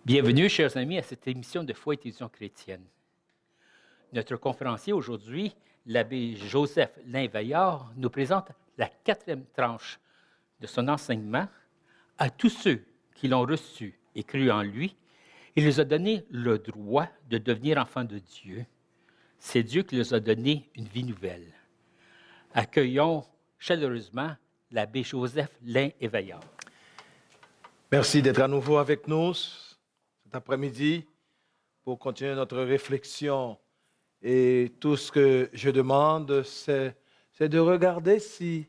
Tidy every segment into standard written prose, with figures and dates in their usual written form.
Bienvenue, chers amis, à cette émission de Foi et Télévision chrétienne. Notre conférencier aujourd'hui, l'abbé Joseph Lin-Veillard, nous présente la 4e tranche de son enseignement. À tous ceux qui l'ont reçu et cru en lui, il les a donné le droit de devenir enfants de Dieu. C'est Dieu qui leur a donné une vie nouvelle. Accueillons chaleureusement l'abbé Joseph Lin-Veillard. Merci d'être à nouveau avec nous cet après-midi pour continuer notre réflexion. Et tout ce que je demande, c'est de regarder si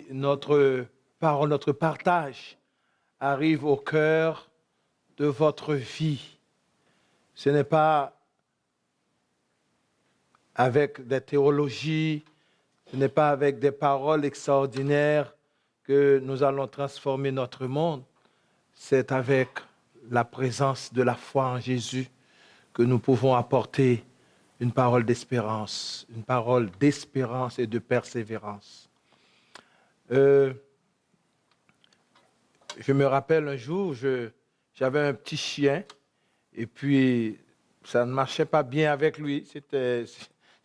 notre parole, notre partage arrive au cœur de votre vie. Ce n'est pas avec des théologies, ce n'est pas avec des paroles extraordinaires que nous allons transformer notre monde. C'est avec la présence de la foi en Jésus que nous pouvons apporter une parole d'espérance et de persévérance. Je me rappelle un jour, j'avais un petit chien et puis ça ne marchait pas bien avec lui.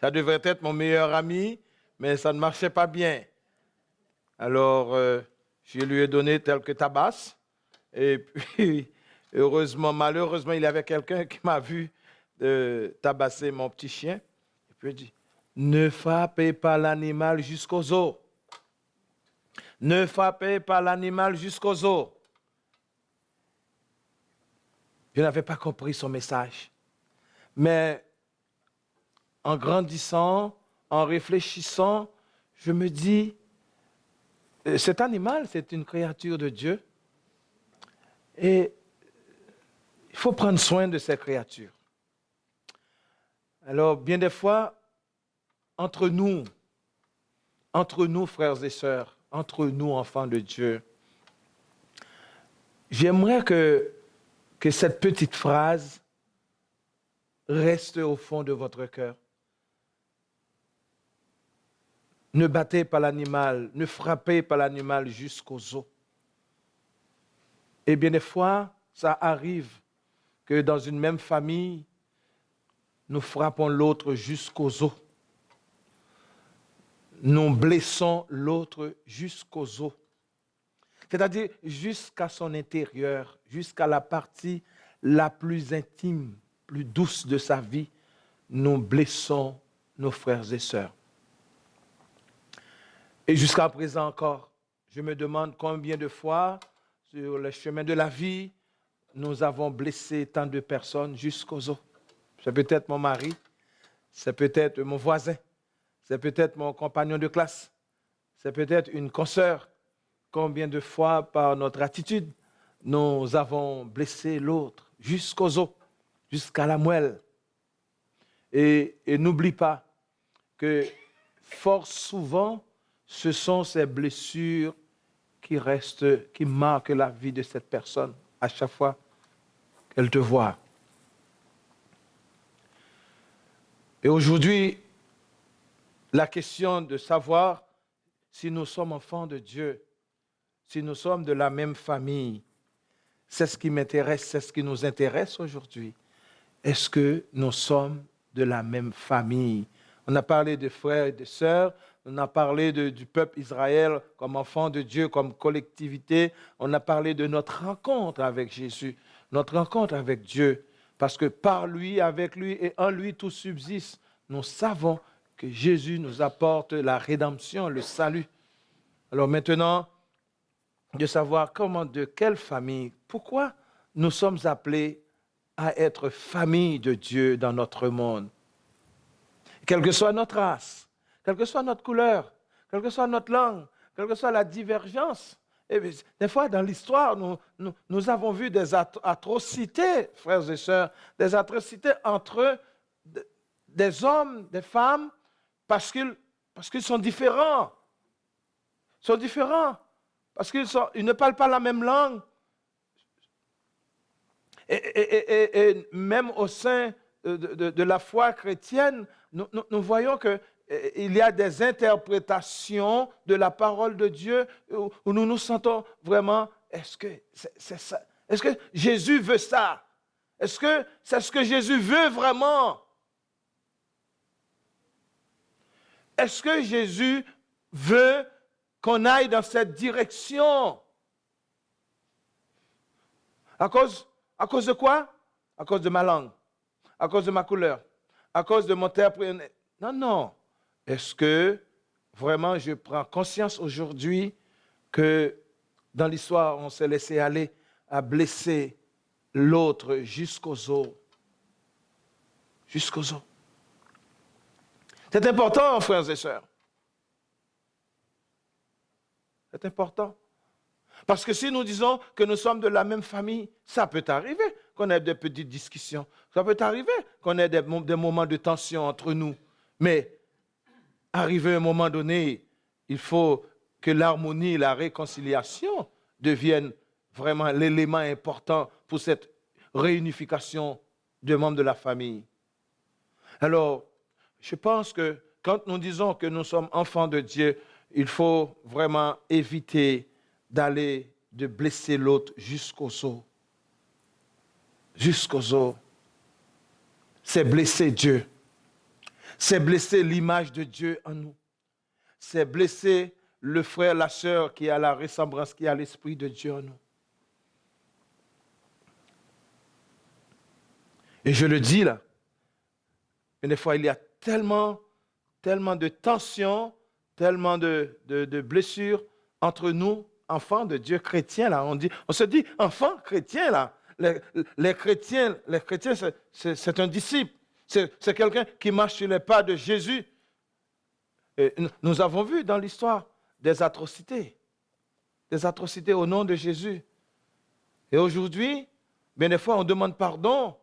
Ça devrait être mon meilleur ami, mais ça ne marchait pas bien. Alors, je lui ai donné quelques tabasses. Et puis, malheureusement, il y avait quelqu'un qui m'a vu tabasser mon petit chien. Et puis, il dit, ne frappez pas l'animal jusqu'aux os. Ne frappez pas l'animal jusqu'aux os. Je n'avais pas compris son message. Mais en grandissant, en réfléchissant, je me dis, cet animal, c'est une créature de Dieu. Et il faut prendre soin de ces créatures. Alors, bien des fois, entre nous, frères et sœurs, entre nous, enfants de Dieu, j'aimerais que cette petite phrase reste au fond de votre cœur. Ne battez pas l'animal, ne frappez pas l'animal jusqu'aux os. Et bien des fois, ça arrive que dans une même famille, nous frappons l'autre jusqu'aux os. Nous blessons l'autre jusqu'aux os. C'est-à-dire jusqu'à son intérieur, jusqu'à la partie la plus intime, plus douce de sa vie, nous blessons nos frères et sœurs. Et jusqu'à présent encore, je me demande combien de fois, sur le chemin de la vie, nous avons blessé tant de personnes jusqu'aux os. C'est peut-être mon mari, c'est peut-être mon voisin, c'est peut-être mon compagnon de classe, c'est peut-être une consoeur. Combien de fois, par notre attitude, nous avons blessé l'autre jusqu'aux os, jusqu'à la moelle. Et n'oublie pas que fort souvent, ce sont ces blessures qui marquent la vie de cette personne à chaque fois qu'elle te voit. Et aujourd'hui, la question de savoir si nous sommes enfants de Dieu, si nous sommes de la même famille, c'est ce qui m'intéresse, c'est ce qui nous intéresse aujourd'hui. Est-ce que nous sommes de la même famille? On a parlé de frères et de sœurs, on a parlé du peuple Israël comme enfant de Dieu, comme collectivité. On a parlé de notre rencontre avec Jésus, notre rencontre avec Dieu. Parce que par lui, avec lui et en lui, tout subsiste. Nous savons que Jésus nous apporte la rédemption, le salut. Alors maintenant, de savoir de quelle famille, pourquoi nous sommes appelés à être famille de Dieu dans notre monde. Quelle que soit notre race, quelle que soit notre couleur, quelle que soit notre langue, quelle que soit la divergence. Et des fois, dans l'histoire, nous avons vu des atrocités, frères et sœurs, des atrocités entre des hommes, des femmes, parce qu'ils sont différents. Ils sont différents, parce qu'ils ne parlent pas la même langue. Et même au sein de la foi chrétienne, nous voyons qu'il y a des interprétations de la parole de Dieu où nous nous sentons vraiment, est-ce que c'est ça? Est-ce que Jésus veut ça? Est-ce que c'est ce que Jésus veut vraiment? Est-ce que Jésus veut qu'on aille dans cette direction? À cause de quoi? À cause de ma langue, à cause de ma couleur, à cause de mon terre. Non, non. Est-ce que vraiment je prends conscience aujourd'hui que dans l'histoire, on s'est laissé aller à blesser l'autre jusqu'aux os? Jusqu'aux os. C'est important, frères et sœurs. C'est important. Parce que si nous disons que nous sommes de la même famille, ça peut arriver qu'on ait des petites discussions. Ça peut arriver qu'on ait des moments de tension entre nous. Mais arrivé à un moment donné, il faut que l'harmonie et la réconciliation deviennent vraiment l'élément important pour cette réunification des membres de la famille. Alors, je pense que quand nous disons que nous sommes enfants de Dieu, il faut vraiment éviter de blesser l'autre jusqu'aux os. Jusqu'aux os. C'est blesser Dieu. C'est blesser l'image de Dieu en nous. C'est blesser le frère, la sœur qui a la ressemblance, qui a l'esprit de Dieu en nous. Et je le dis là, mais des fois il y a tellement de tensions, tellement de blessures entre nous, enfants de Dieu chrétiens là. On se dit enfants chrétiens là. Les chrétiens, c'est un disciple. C'est quelqu'un qui marche sur les pas de Jésus. Et nous avons vu dans l'histoire des atrocités au nom de Jésus. Et aujourd'hui, bien des fois, on demande pardon.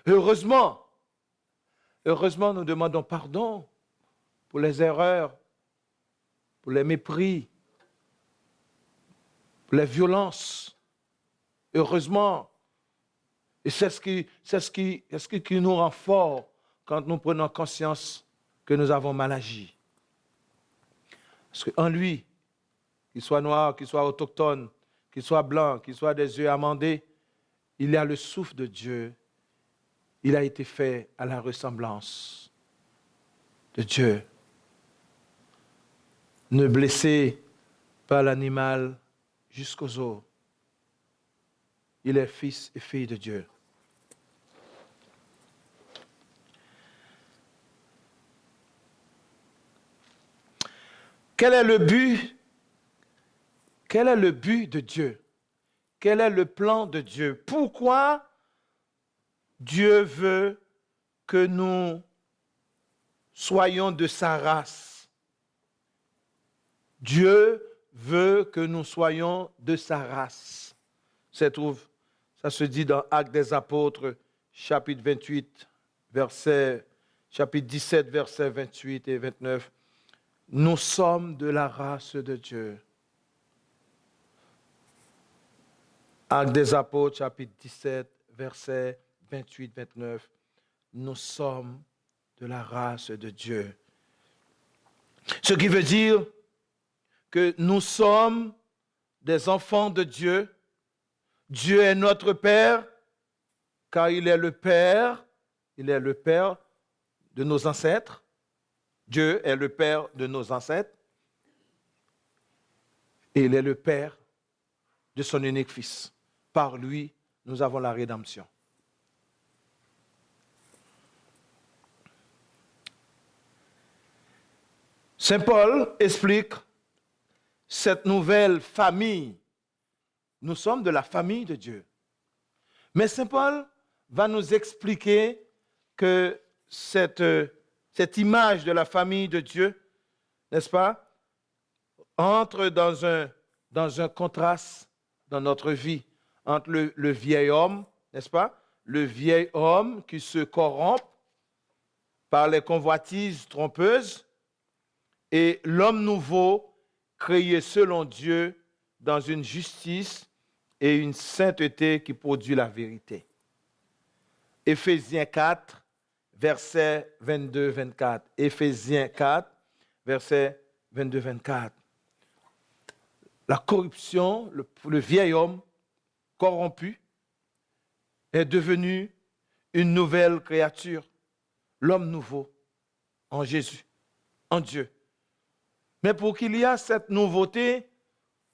Heureusement, nous demandons pardon pour les erreurs, pour les mépris, pour les violences. Heureusement. Et c'est ce qui nous rend forts quand nous prenons conscience que nous avons mal agi. Parce qu'en lui, qu'il soit noir, qu'il soit autochtone, qu'il soit blanc, qu'il soit des yeux amandés, il y a le souffle de Dieu. Il a été fait à la ressemblance de Dieu. Ne blessez pas l'animal jusqu'aux os. Il est fils et fille de Dieu. Quel est le but? Quel est le but de Dieu? Quel est le plan de Dieu? Pourquoi Dieu veut que nous soyons de sa race? Dieu veut que nous soyons de sa race. Ça se dit dans Actes des Apôtres, chapitre 28, chapitre 17, versets 28 et 29. Nous sommes de la race de Dieu. Actes des Apôtres, chapitre 17, versets 28, 29. Nous sommes de la race de Dieu. Ce qui veut dire que nous sommes des enfants de Dieu. Dieu est notre Père, car il est le Père de nos ancêtres. Dieu est le Père de nos ancêtres. Et il est le Père de son unique Fils. Par lui, nous avons la rédemption. Saint Paul explique cette nouvelle famille. Nous sommes de la famille de Dieu. Mais Saint Paul va nous expliquer que cette image de la famille de Dieu, n'est-ce pas, entre dans un contraste dans notre vie entre le vieil homme, n'est-ce pas, le vieil homme qui se corrompt par les convoitises trompeuses et l'homme nouveau créé selon Dieu dans une justice et une sainteté qui produit la vérité. Éphésiens 4, versets 22-24. Éphésiens 4, versets 22-24. La corruption, le vieil homme, corrompu, est devenu une nouvelle créature, l'homme nouveau en Jésus, en Dieu. Mais pour qu'il y ait cette nouveauté,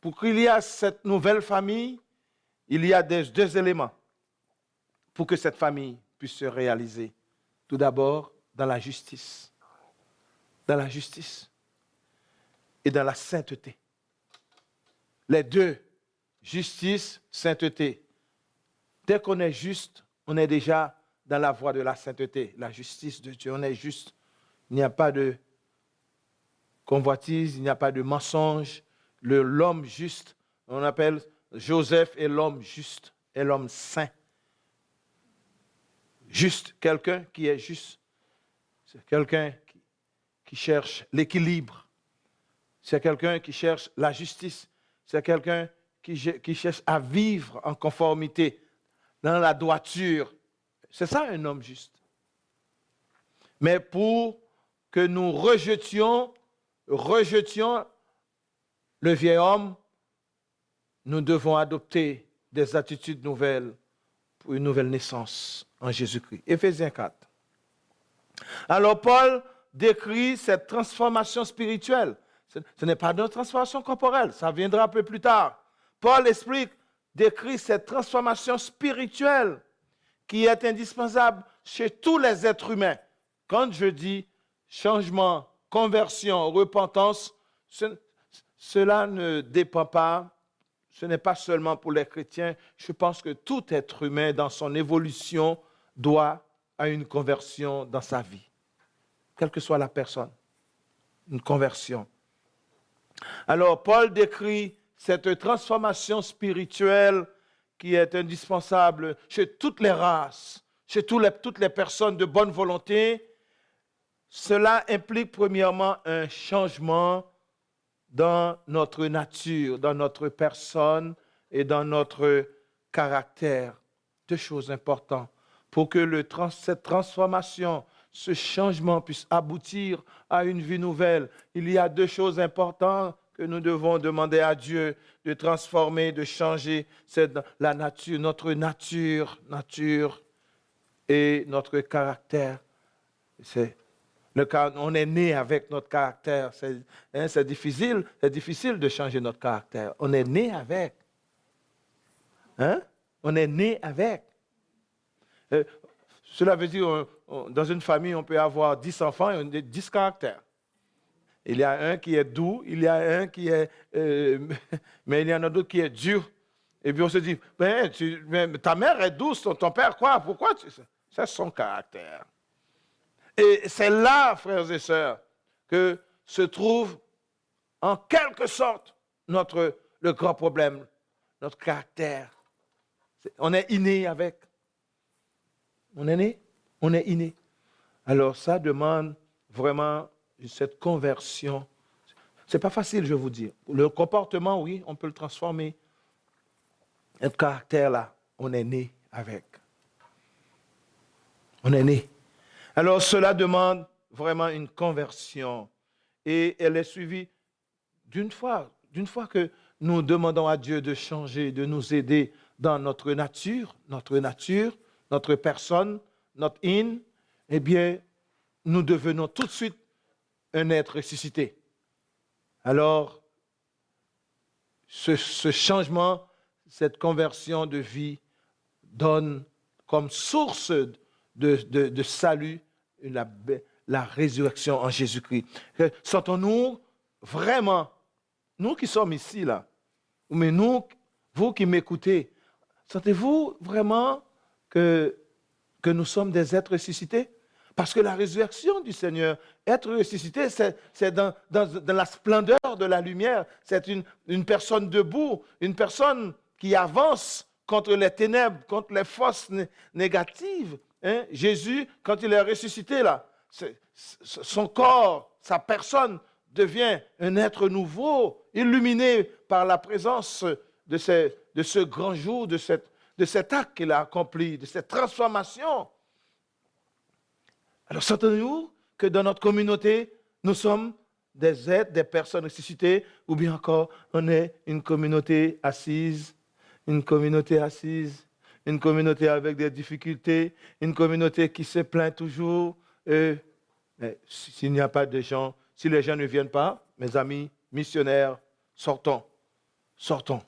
pour qu'il y ait cette nouvelle famille, il y a deux éléments pour que cette famille puisse se réaliser. Tout d'abord, dans la justice. Dans la justice et dans la sainteté. Les deux, justice, sainteté. Dès qu'on est juste, on est déjà dans la voie de la sainteté, la justice de Dieu. On est juste. Il n'y a pas de convoitise, il n'y a pas de mensonge. L'homme juste, on appelle Joseph est l'homme juste, est l'homme saint. Juste, quelqu'un qui est juste. C'est quelqu'un qui cherche l'équilibre. C'est quelqu'un qui cherche la justice. C'est quelqu'un qui cherche à vivre en conformité, dans la droiture. C'est ça un homme juste. Mais pour que nous rejetions le vieil homme, nous devons adopter des attitudes nouvelles pour une nouvelle naissance en Jésus-Christ. Éphésiens 4. Alors Paul décrit cette transformation spirituelle. Ce n'est pas une transformation corporelle, ça viendra un peu plus tard. Paul décrit cette transformation spirituelle qui est indispensable chez tous les êtres humains. Quand je dis changement, conversion, repentance, cela ne dépend pas, ce n'est pas seulement pour les chrétiens. Je pense que tout être humain dans son évolution doit à une conversion dans sa vie, quelle que soit la personne, une conversion. Alors, Paul décrit cette transformation spirituelle qui est indispensable chez toutes les races, chez toutes les personnes de bonne volonté. Cela implique premièrement un changement dans notre nature, dans notre personne et dans notre caractère. Deux choses importantes. Pour que cette transformation, ce changement puisse aboutir à une vie nouvelle, il y a deux choses importantes que nous devons demander à Dieu de transformer, de changer. C'est la nature, notre nature et notre caractère. On est né avec notre caractère. C'est difficile de changer notre caractère. On est né avec. On est né avec. Cela veut dire, dans une famille, on peut avoir 10 enfants et on a 10 caractères. Il y a un qui est doux, il y a un qui est... mais il y en a d'autres qui est dur. Et puis on se dit, ta mère est douce, ton père quoi? Pourquoi? C'est son caractère. Et c'est là, frères et sœurs, que se trouve en quelque sorte le grand problème, notre caractère. On est inné avec. On est inné. Alors ça demande vraiment cette conversion. Ce n'est pas facile, je vous dis. Le comportement, oui, on peut le transformer. Notre caractère, là, on est né avec. On est né. Alors cela demande vraiment une conversion. Et elle est suivie d'une fois que nous demandons à Dieu de changer, de nous aider dans notre nature, notre personne, notre in, eh bien, nous devenons tout de suite un être ressuscité. Alors, ce changement, cette conversion de vie donne comme source de salut la résurrection en Jésus-Christ. Sentons-nous vraiment, nous qui sommes ici, là, mais vous qui m'écoutez, sentez-vous vraiment que nous sommes des êtres ressuscités? Parce que la résurrection du Seigneur, être ressuscité, c'est dans la splendeur de la lumière. C'est une personne debout, une personne qui avance contre les ténèbres, contre les forces négatives. Jésus, quand il est ressuscité, là, son corps, sa personne devient un être nouveau, illuminé par la présence de ce grand jour, de cet acte qu'il a accompli, de cette transformation. Alors, sentons-nous que dans notre communauté, nous sommes des êtres, des personnes ressuscitées, ou bien encore, on est une communauté assise une communauté assise, une communauté avec des difficultés, une communauté qui se plaint toujours. Mais s'il n'y a pas de gens, si les gens ne viennent pas, mes amis missionnaires, sortons. Sortons.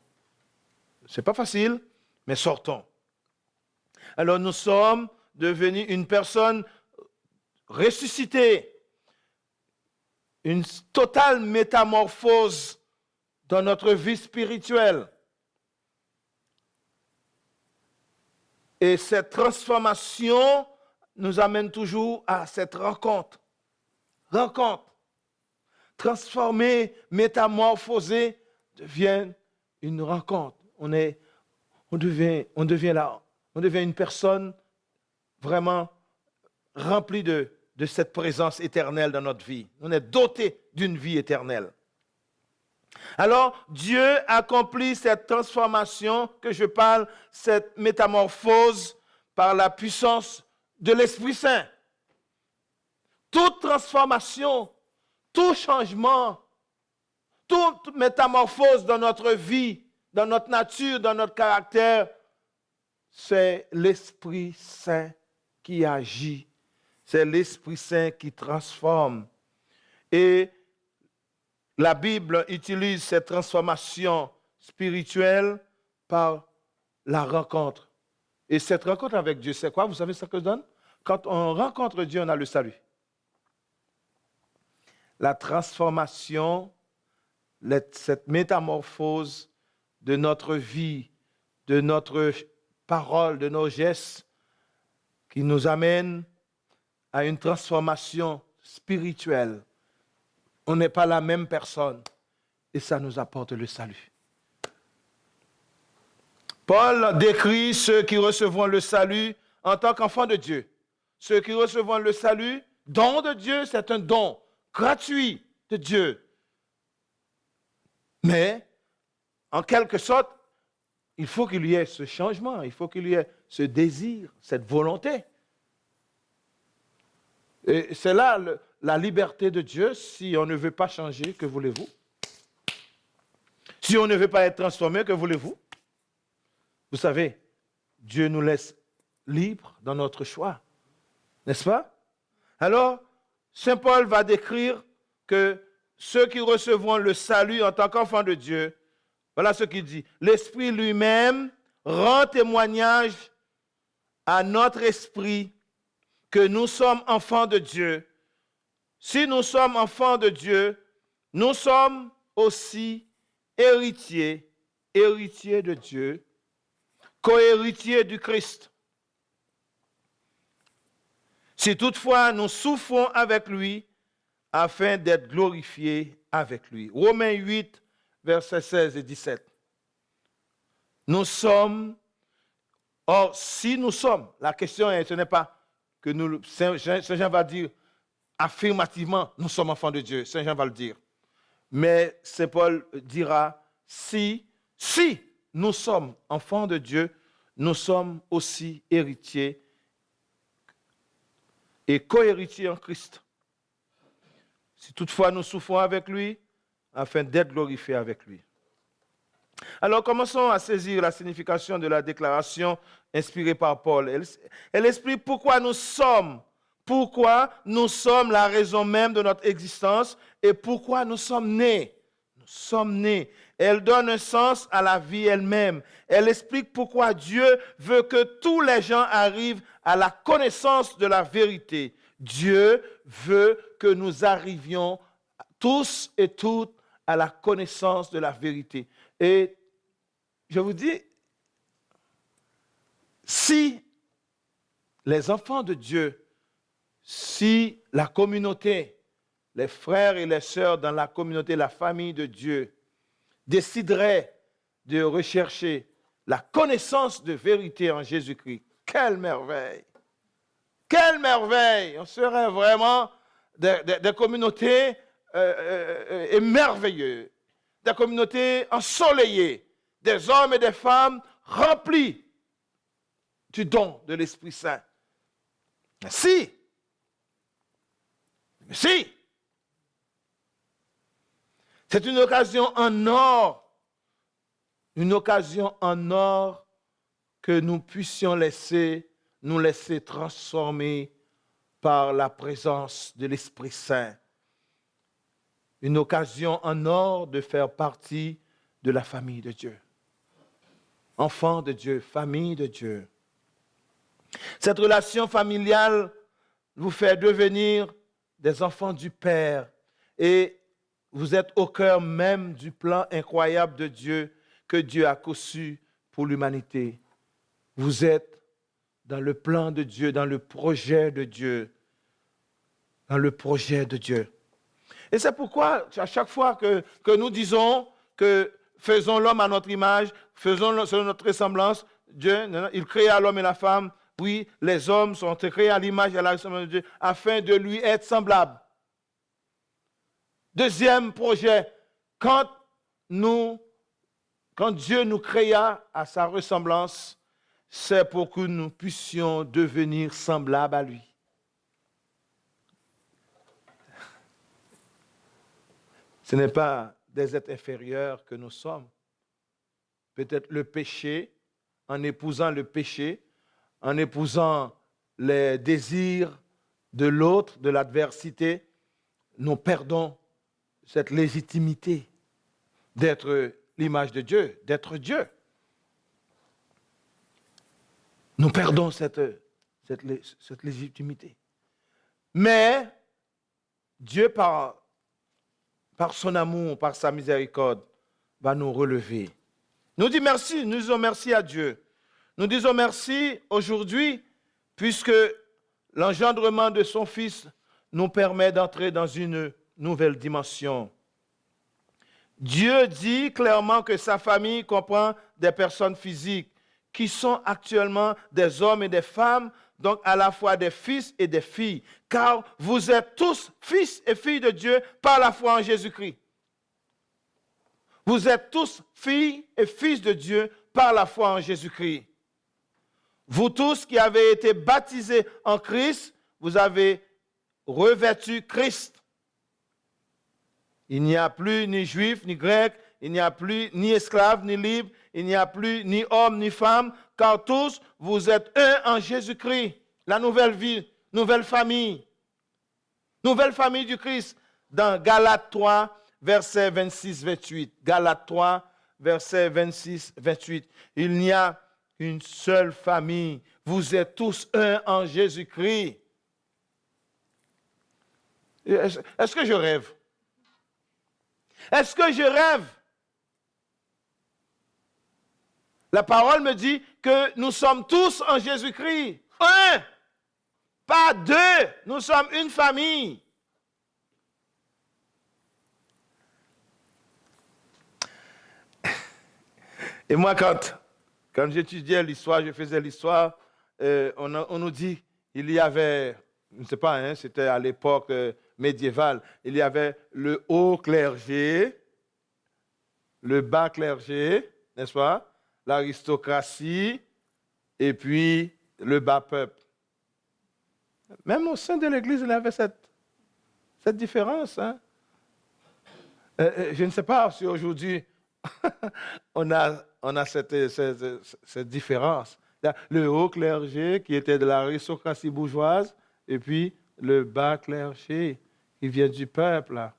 Ce n'est pas facile, mais sortons. Alors nous sommes devenus une personne ressuscitée, une totale métamorphose dans notre vie spirituelle. Et cette transformation nous amène toujours à cette rencontre. Rencontre. Transformer, métamorphoser devient une rencontre. On devient une personne vraiment remplie de cette présence éternelle dans notre vie. On est doté d'une vie éternelle. Alors, Dieu accomplit cette transformation que je parle, cette métamorphose par la puissance de l'Esprit Saint. Toute transformation, tout changement, toute métamorphose dans notre vie, dans notre nature, dans notre caractère, c'est l'Esprit Saint qui agit. C'est l'Esprit Saint qui transforme. Et la Bible utilise cette transformation spirituelle par la rencontre. Et cette rencontre avec Dieu, c'est quoi? Vous savez ce que ça donne? Quand on rencontre Dieu, on a le salut. La transformation, cette métamorphose de notre vie, de notre parole, de nos gestes, qui nous amène à une transformation spirituelle. On n'est pas la même personne et ça nous apporte le salut. Paul décrit ceux qui recevront le salut en tant qu'enfants de Dieu. Ceux qui recevront le salut, don de Dieu, c'est un don gratuit de Dieu. Mais, en quelque sorte, il faut qu'il y ait ce changement, il faut qu'il y ait ce désir, cette volonté. Et c'est là la liberté de Dieu. Si on ne veut pas changer, que voulez-vous? Si on ne veut pas être transformé, que voulez-vous? Vous savez, Dieu nous laisse libres dans notre choix, n'est-ce pas? Alors, Saint Paul va décrire que ceux qui recevront le salut en tant qu'enfants de Dieu, voilà ce qu'il dit. L'Esprit lui-même rend témoignage à notre esprit que nous sommes enfants de Dieu. Si nous sommes enfants de Dieu, nous sommes aussi héritiers de Dieu, co-héritiers du Christ. Si toutefois nous souffrons avec lui, afin d'être glorifiés avec lui. Romains 8, versets 16 et 17. Nous sommes, or si nous sommes, la question est, ce n'est pas que nous, Saint Jean va dire affirmativement, nous sommes enfants de Dieu, Saint Jean va le dire. Mais Saint Paul dira, si nous sommes enfants de Dieu, nous sommes aussi héritiers et co-héritiers en Christ. Si toutefois nous souffrons avec lui, afin d'être glorifiés avec lui. Alors commençons à saisir la signification de la déclaration inspirée par Paul. Elle explique pourquoi nous sommes la raison même de notre existence et pourquoi nous sommes nés. Nous sommes nés. Elle donne un sens à la vie elle-même. Elle explique pourquoi Dieu veut que tous les gens arrivent à la connaissance de la vérité. Dieu veut que nous arrivions tous et toutes à la connaissance de la vérité. Et je vous dis, si les enfants de Dieu, si la communauté, les frères et les sœurs dans la communauté, la famille de Dieu, décideraient de rechercher la connaissance de vérité en Jésus-Christ, quelle merveille! Quelle merveille! On serait vraiment des communautés merveilleuses, des communautés ensoleillées, des hommes et des femmes remplis du don de l'Esprit Saint. Mais si, c'est une occasion en or, une occasion en or que nous puissions nous laisser transformer par la présence de l'Esprit Saint. Une occasion en or de faire partie de la famille de Dieu. Enfants de Dieu, famille de Dieu. Cette relation familiale vous fait devenir des enfants du Père et vous êtes au cœur même du plan incroyable de Dieu que Dieu a conçu pour l'humanité. Vous êtes dans le plan de Dieu, dans le projet de Dieu. Dans le projet de Dieu. Et c'est pourquoi, à chaque fois que nous disons que faisons l'homme à notre image, faisons-le selon notre ressemblance, Dieu, il créa l'homme et la femme. Oui, les hommes sont créés à l'image et à la ressemblance de Dieu, afin de lui être semblables. Deuxième projet, quand Dieu nous créa à sa ressemblance, c'est pour que nous puissions devenir semblables à lui. Ce n'est pas des êtres inférieurs que nous sommes. Peut-être le péché, en épousant le péché, en épousant les désirs de l'autre, de l'adversité, nous perdons cette légitimité d'être l'image de Dieu, d'être Dieu. Nous perdons cette légitimité. Mais Dieu, par son amour, par sa miséricorde, va nous relever. Nous disons merci à Dieu. Nous disons merci aujourd'hui, puisque l'engendrement de son Fils nous permet d'entrer dans une nouvelle dimension. Dieu dit clairement que sa famille comprend des personnes physiques qui sont actuellement des hommes et des femmes, donc à la fois des fils et des filles, car vous êtes tous fils et filles de Dieu par la foi en Jésus-Christ. Vous êtes tous filles et fils de Dieu par la foi en Jésus-Christ. Vous tous qui avez été baptisés en Christ, vous avez revêtu Christ. Il n'y a plus ni juif, ni grec, il n'y a plus ni esclave, ni libre, il n'y a plus ni homme, ni femme, car tous, vous êtes un en Jésus-Christ. La nouvelle vie, nouvelle famille du Christ. Dans Galates 3, verset 26-28. Galates 3, verset 26-28. Il n'y a une seule famille. Vous êtes tous un en Jésus-Christ. Est-ce que je rêve? Est-ce que je rêve? La parole me dit que nous sommes tous en Jésus-Christ. Un, pas deux. Nous sommes une famille. Et moi, quand j'étudiais l'histoire, je faisais l'histoire, on nous dit, il y avait, je ne sais pas, hein, c'était à l'époque médiévale, il y avait le haut clergé, le bas clergé, n'est-ce pas? L'aristocratie et puis le bas peuple. Même au sein de l'Église, il y avait cette différence. Hein? Je ne sais pas si aujourd'hui on a cette différence. Le haut clergé qui était de l'aristocratie bourgeoise et puis le bas clergé qui vient du peuple. Là.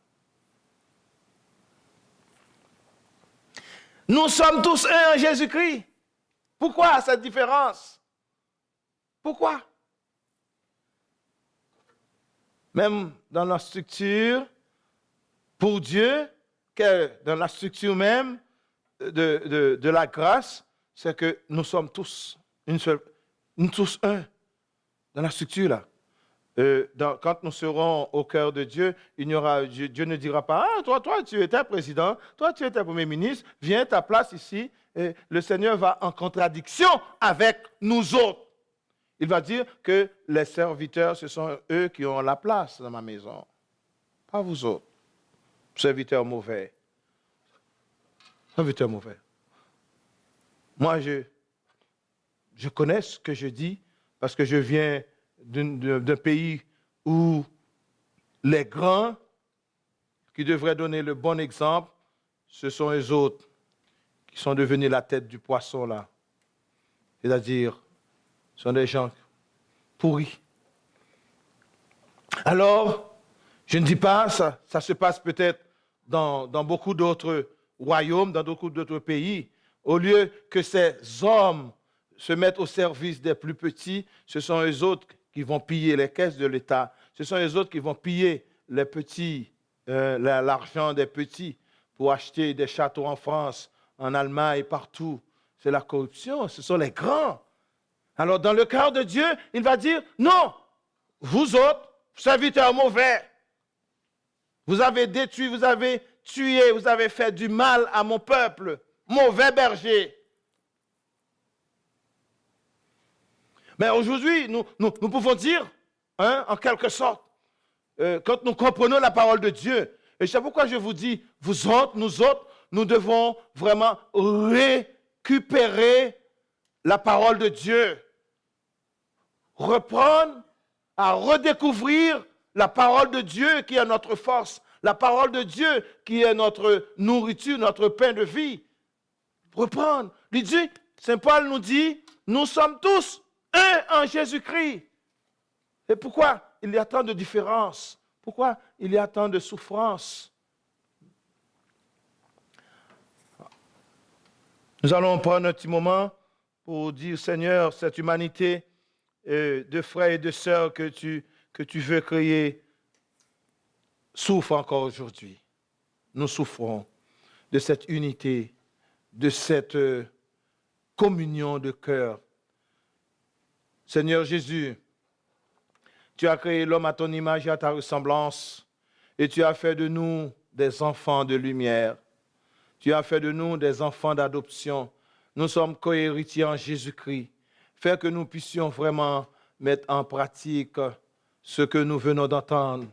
Nous sommes tous un en Jésus-Christ. Pourquoi cette différence? Pourquoi? Même dans la structure, pour Dieu, dans la structure même de la grâce, c'est que nous sommes tous tous un dans la structure là. Quand nous serons au cœur de Dieu, Dieu ne dira pas « Ah, toi, tu étais président, toi, tu étais premier ministre, viens ta place ici. » Et le Seigneur va en contradiction avec nous autres. Il va dire que les serviteurs, ce sont eux qui ont la place dans ma maison, pas vous autres. Serviteurs mauvais. Serviteurs mauvais. Moi, je connais ce que je dis parce que je viens d'un pays où les grands qui devraient donner le bon exemple, ce sont eux autres qui qui sont devenus la tête du poisson là. C'est-à-dire, ce sont des gens pourris. Alors, je ne dis pas, ça se passe peut-être dans beaucoup d'autres royaumes, dans beaucoup d'autres pays. Au lieu que ces hommes se mettent au service des plus petits, ce sont eux autres qui vont piller les caisses de l'État. Ce sont eux autres qui vont piller les petits, l'argent des petits pour acheter des châteaux en France, en Allemagne et partout. C'est la corruption, ce sont les grands. Alors, dans le cœur de Dieu, il va dire, non, vous autres, serviteurs mauvais, vous avez détruit, vous avez tué, vous avez fait du mal à mon peuple, mauvais berger. Mais aujourd'hui, nous pouvons dire, en quelque sorte, quand nous comprenons la parole de Dieu, et c'est pourquoi je vous dis, vous autres, nous devons vraiment récupérer la parole de Dieu. Reprendre à redécouvrir la parole de Dieu qui est notre force, la parole de Dieu qui est notre nourriture, notre pain de vie. Reprendre. Il dit, Saint Paul nous dit, nous sommes tous un en Jésus-Christ. Et pourquoi il y a tant de différences? Pourquoi il y a tant de souffrances? Nous allons prendre un petit moment pour dire, Seigneur, cette humanité de frères et de sœurs que tu veux créer souffre encore aujourd'hui. Nous souffrons de cette unité, de cette communion de cœur. Seigneur Jésus, tu as créé l'homme à ton image et à ta ressemblance, et tu as fait de nous des enfants de lumière. Tu as fait de nous des enfants d'adoption. Nous sommes co-héritiers en Jésus-Christ. Fais que nous puissions vraiment mettre en pratique ce que nous venons d'entendre,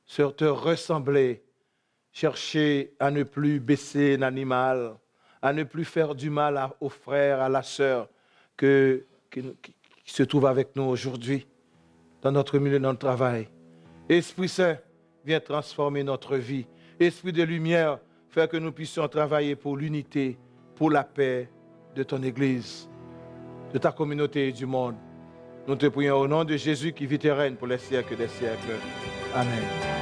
sur te ressembler, chercher à ne plus baisser l'animal, à ne plus faire du mal au frère, à la sœur qui se trouve avec nous aujourd'hui, dans notre milieu, dans le travail. Esprit Saint, viens transformer notre vie. Esprit de lumière, fais que nous puissions travailler pour l'unité, pour la paix de ton Église, de ta communauté et du monde. Nous te prions au nom de Jésus qui vit et règne pour les siècles des siècles. Amen.